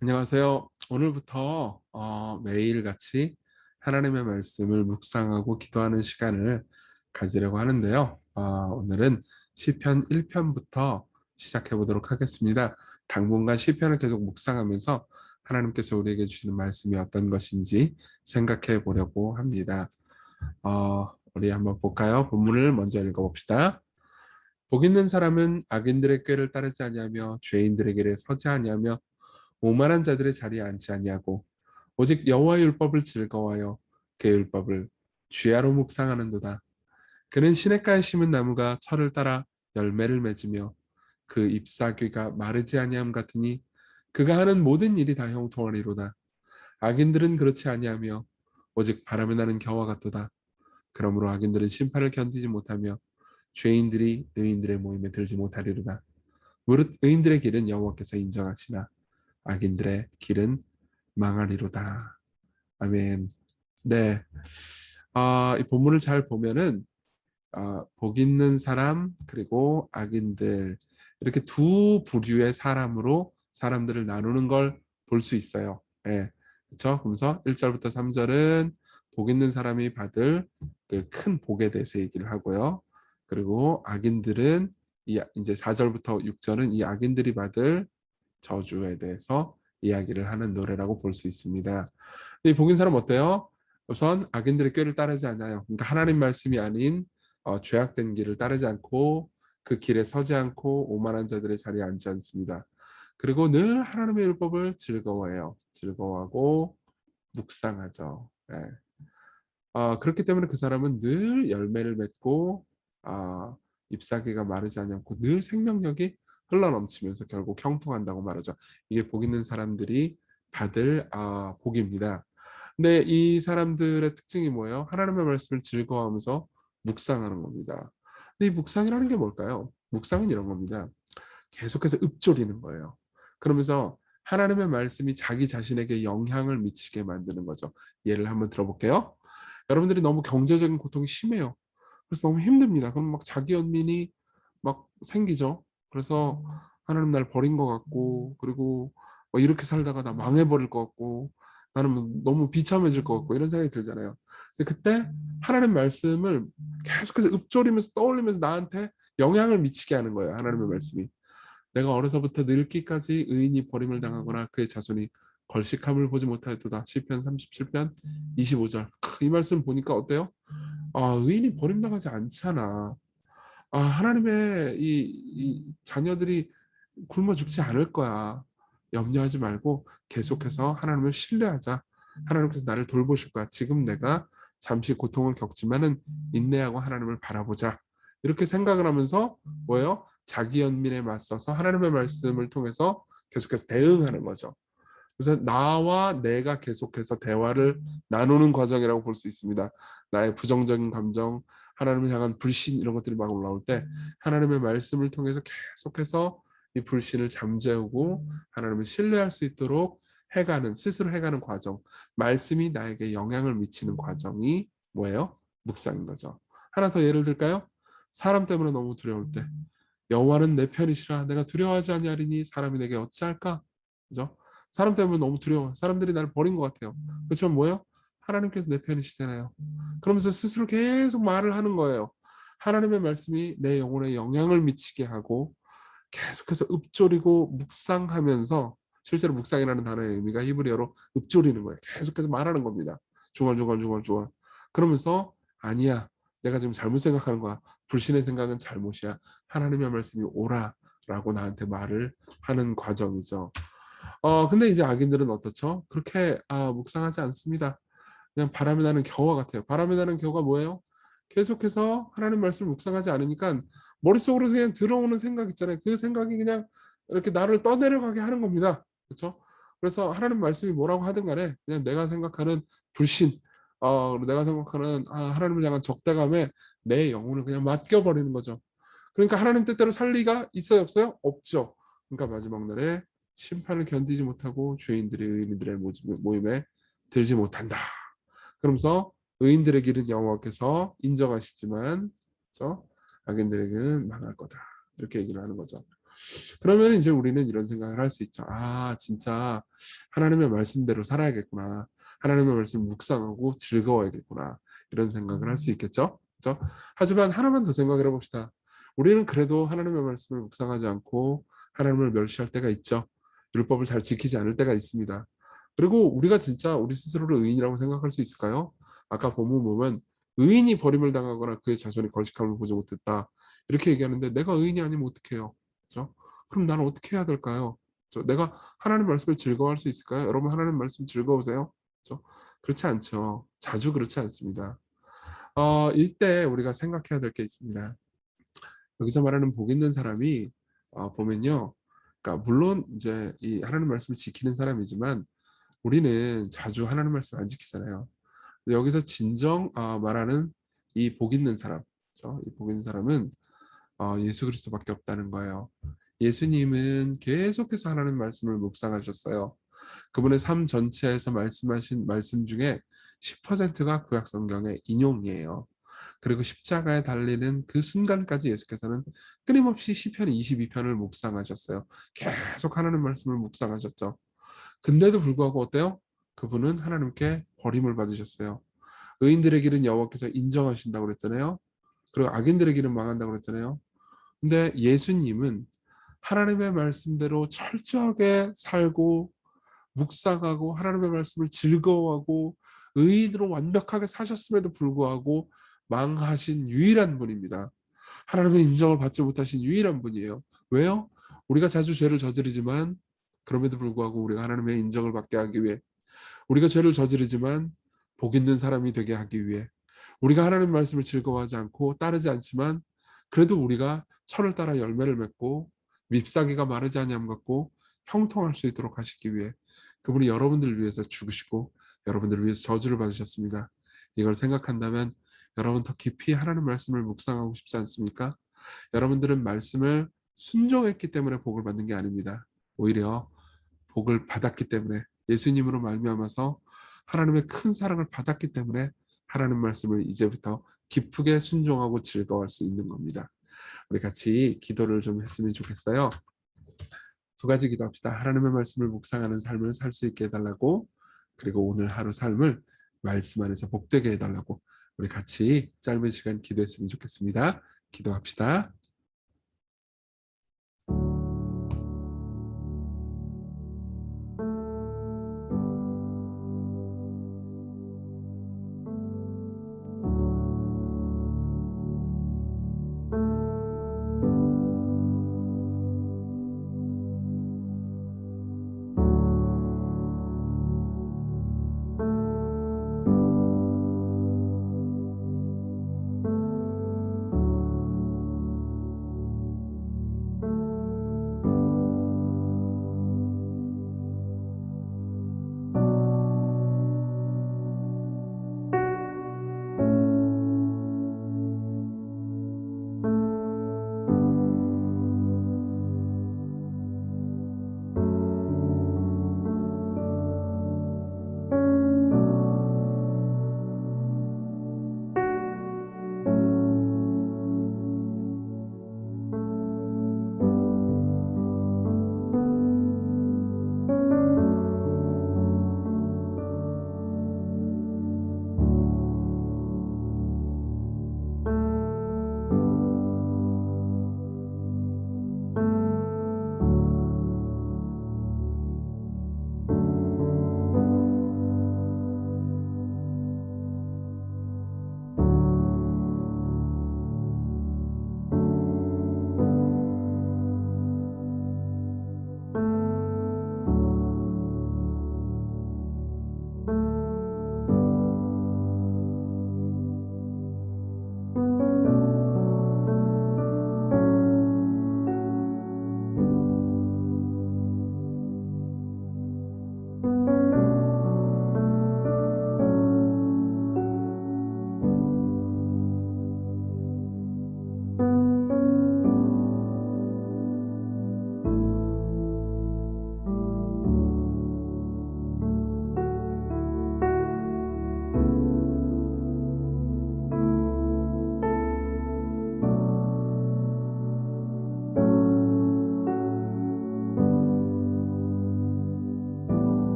안녕하세요. 오늘부터 매일같이 하나님의 말씀을 묵상하고 기도하는 시간을 가지려고 하는데요. 오늘은 시편 1편부터 시작해 보도록 하겠습니다. 당분간 시편을 계속 묵상하면서 하나님께서 우리에게 주시는 말씀이 어떤 것인지 생각해 보려고 합니다. 우리 한번 볼까요? 본문을 먼저 읽어봅시다. 복 있는 사람은 악인들의 꾀를 따르지 아니하며 죄인들의 길에 서지 아니하며 오만한 자들의 자리에 앉지 아니하고 오직 여호와의 율법을 즐거워하여 그의 율법을 주야로 묵상하는도다. 그는 시냇가에 심은 나무가 철을 따라 열매를 맺으며 그 잎사귀가 마르지 아니함 같으니 그가 하는 모든 일이 다 형통하리로다. 악인들은 그렇지 아니하며 오직 바람에 나는 겨와 같도다. 그러므로 악인들은 심판을 견디지 못하며 죄인들이 의인들의 모임에 들지 못하리로다. 무릇 의인들의 길은 여호와께서 인정하시나 악인들의 길은 망하리로다. 아멘. 네. 이 본문을 잘 보면은 복 있는 사람 그리고 악인들 이렇게 두 부류의 사람으로 사람들을 나누는 걸 볼 수 있어요. 예. 그렇죠? 그래서 1절부터 3절은 복 있는 사람이 받을 그 큰 복에 대해서 얘기를 하고요. 그리고 악인들은 이제 4절부터 6절은 이 악인들이 받을 저주에 대해서 이야기를 하는 노래라고 볼 수 있습니다. 이 복인 사람 어때요? 우선 악인들의 꾀를 따르지 않아요. 그러니까 하나님 말씀이 아닌 죄악된 길을 따르지 않고 그 길에 서지 않고 오만한 자들의 자리에 앉지 않습니다. 그리고 늘 하나님의 율법을 즐거워해요. 즐거워하고 묵상하죠. 네. 그렇기 때문에 그 사람은 늘 열매를 맺고 아, 잎사귀가 마르지 않고 늘 생명력이 흘러넘치면서 결국 형통한다고 말하죠. 이게 복 있는 사람들이 받을 복입니다. 근데 이 사람들의 특징이 뭐예요? 하나님의 말씀을 즐거워하면서 묵상하는 겁니다. 근데 이 묵상이라는 게 뭘까요? 묵상은 이런 겁니다. 계속해서 읊조리는 거예요. 그러면서 하나님의 말씀이 자기 자신에게 영향을 미치게 만드는 거죠. 예를 한번 들어볼게요. 여러분들이 너무 경제적인 고통이 심해요. 그래서 너무 힘듭니다. 그럼 막 자기 연민이 막 생기죠. 그래서 하나님 날 버린 것 같고, 그리고 뭐 이렇게 살다가 나 망해버릴 것 같고, 나는 뭐 너무 비참해질 것 같고 이런 생각이 들잖아요. 근데 그때 하나님 말씀을 계속해서 읊조리면서 떠올리면서 나한테 영향을 미치게 하는 거예요. 하나님의 말씀이. 내가 어려서부터 늙기까지 의인이 버림을 당하거나 그의 자손이 걸식함을 보지 못하였도다. 시편 37편 25절. 이 말씀 보니까 어때요? 의인이 버림당하지 않잖아. 하나님의 이 자녀들이 굶어 죽지 않을 거야. 염려하지 말고 계속해서 하나님을 신뢰하자. 하나님께서 나를 돌보실 거야. 지금 내가 잠시 고통을 겪지만은 인내하고 하나님을 바라보자. 이렇게 생각을 하면서 뭐예요? 자기 연민에 맞서서 하나님의 말씀을 통해서 계속해서 대응하는 거죠. 그래서 나와 내가 계속해서 대화를 나누는 과정이라고 볼 수 있습니다. 나의 부정적인 감정, 하나님을 향한 불신 이런 것들이 막 올라올 때 하나님의 말씀을 통해서 계속해서 이 불신을 잠재우고 하나님을 신뢰할 수 있도록 스스로 해가는 과정, 말씀이 나에게 영향을 미치는 과정이 뭐예요? 묵상인 거죠. 하나 더 예를 들까요? 사람 때문에 너무 두려울 때 여호와는 내 편이시라 내가 두려워하지 아니하리니 사람이 내게 어찌할까? 그죠? 사람 때문에 너무 두려워. 사람들이 나를 버린 것 같아요. 그렇지만 뭐예요? 하나님께서 내 편이시잖아요. 그러면서 스스로 계속 말을 하는 거예요. 하나님의 말씀이 내 영혼에 영향을 미치게 하고 계속해서 읊조리고 묵상하면서 실제로 묵상이라는 단어의 의미가 히브리어로 읊조리는 거예요. 계속해서 말하는 겁니다. 중얼중얼중얼중얼. 그러면서 아니야. 내가 지금 잘못 생각하는 거야. 불신의 생각은 잘못이야. 하나님의 말씀이 오라라고 나한테 말을 하는 과정이죠. 근데 이제 악인들은 어떻죠? 그렇게 묵상하지 않습니다. 그냥 바람이 나는 겨와 같아요. 바람이 나는 겨가 뭐예요? 계속해서 하나님 말씀을 묵상하지 않으니까 머릿속으로 그냥 들어오는 생각 있잖아요. 그 생각이 그냥 이렇게 나를 떠내려가게 하는 겁니다. 그렇죠? 그래서 하나님 말씀이 뭐라고 하든 간에 그냥 내가 생각하는 불신, 내가 생각하는 하나님을 향한 적대감에 내 영혼을 그냥 맡겨버리는 거죠. 그러니까 하나님 뜻대로 살 리가 있어요, 없어요? 없죠. 그러니까 마지막 날에 심판을 견디지 못하고 죄인들이 의인들의 모임에 들지 못한다. 그러면서 의인들의 길은 여호와께서 인정하시지만, 그렇죠? 악인들에게는 망할 거다. 이렇게 얘기를 하는 거죠. 그러면 이제 우리는 이런 생각을 할 수 있죠. 아, 진짜 하나님의 말씀대로 살아야겠구나. 하나님의 말씀 묵상하고 즐거워야겠구나. 이런 생각을 할 수 있겠죠. 그렇죠? 하지만 하나만 더 생각을 해봅시다. 우리는 그래도 하나님의 말씀을 묵상하지 않고 하나님을 멸시할 때가 있죠. 율법을 잘 지키지 않을 때가 있습니다. 그리고 우리가 진짜 우리 스스로를 의인이라고 생각할 수 있을까요? 아까 본문 보면 의인이 버림을 당하거나 그의 자손이 걸식함을 보지 못했다. 이렇게 얘기하는데 내가 의인이 아니면 어떡해요? 그렇죠? 그럼 나는 어떻게 해야 될까요? 내가 하나님 말씀을 즐거워할 수 있을까요? 여러분 하나님 말씀 즐거우세요? 그렇죠? 그렇지 않죠. 자주 그렇지 않습니다. 이때 우리가 생각해야 될 게 있습니다. 여기서 말하는 복 있는 사람이 보면요. 그러니까 물론 이제 이 하나님 말씀을 지키는 사람이지만 우리는 자주 하나님 말씀 안 지키잖아요. 여기서 진정 말하는 이 복 있는 사람, 그렇죠? 이 복 있는 사람은 예수 그리스도밖에 없다는 거예요. 예수님은 계속해서 하나님 말씀을 묵상하셨어요. 그분의 삶 전체에서 말씀하신 말씀 중에 10%가 구약 성경의 인용이에요. 그리고 십자가에 달리는 그 순간까지 예수께서는 끊임없이 시편 22편을 묵상하셨어요. 계속 하나님 말씀을 묵상하셨죠. 근데도 불구하고 어때요? 그분은 하나님께 버림을 받으셨어요. 의인들의 길은 여호와께서 인정하신다고 그랬잖아요. 그리고 악인들의 길은 망한다고 그랬잖아요. 근데 예수님은 하나님의 말씀대로 철저하게 살고 묵상하고 하나님의 말씀을 즐거워하고 의인으로 완벽하게 사셨음에도 불구하고 망하신 유일한 분입니다. 하나님의 인정을 받지 못하신 유일한 분이에요. 왜요? 우리가 자주 죄를 저지르지만 그럼에도 불구하고 우리가 하나님의 인정을 받게 하기 위해 우리가 죄를 저지르지만 복 있는 사람이 되게 하기 위해 우리가 하나님 말씀을 즐거워하지 않고 따르지 않지만 그래도 우리가 철을 따라 열매를 맺고 잎사귀가 마르지 아니함 같고 형통할 수 있도록 하시기 위해 그분이 여러분들을 위해서 죽으시고 여러분들을 위해서 저주를 받으셨습니다. 이걸 생각한다면 여러분 더 깊이 하나님 말씀을 묵상하고 싶지 않습니까? 여러분들은 말씀을 순종했기 때문에 복을 받는 게 아닙니다. 오히려 복을 받았기 때문에 예수님으로 말미암아서 하나님의 큰 사랑을 받았기 때문에 하나님 말씀을 이제부터 기쁘게 순종하고 즐거워할 수 있는 겁니다. 우리 같이 기도를 좀 했으면 좋겠어요. 두 가지 기도합시다. 하나님의 말씀을 묵상하는 삶을 살 수 있게 해달라고, 그리고 오늘 하루 삶을 말씀 안에서 복되게 해달라고 우리 같이 짧은 시간 기도했으면 좋겠습니다. 기도합시다.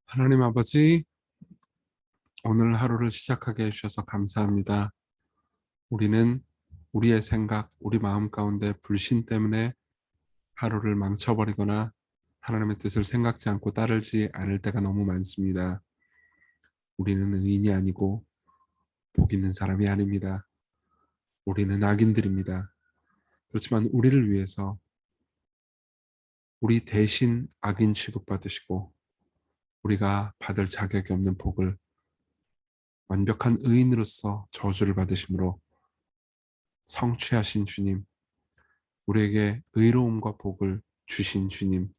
하나님 아버지, 오늘 하루를 시작하게 해주셔서 감사합니다. 우리는 우리의 생각, 우리 마음 가운데 불신 때문에 하루를 망쳐버리거나 하나님의 뜻을 생각지 않고 따르지 않을 때가 너무 많습니다. 우리는 의인이 아니고 복 있는 사람이 아닙니다. 우리는 악인들입니다. 그렇지만 우리를 위해서 우리 대신 악인 취급받으시고 우리가 받을 자격이 없는 복을 완벽한 의인으로서 저주를 받으심으로 성취하신 주님, 우리에게 의로움과 복을 주신 주님,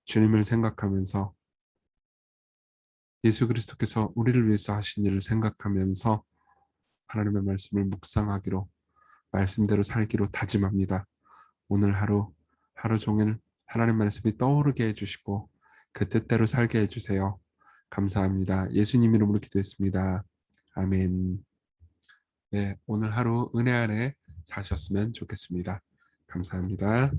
주님을 생각하면서 예수 그리스도께서 우리를 위해서 하신 일을 생각하면서 하나님의 말씀을 묵상하기로, 말씀대로 살기로 다짐합니다. 오늘 하루, 하루 종일 하나님 말씀이 떠오르게 해주시고 그 뜻대로 살게 해주세요. 감사합니다. 예수님 이름으로 기도했습니다. 아멘. 네, 오늘 하루 은혜 안에 사셨으면 좋겠습니다. 감사합니다.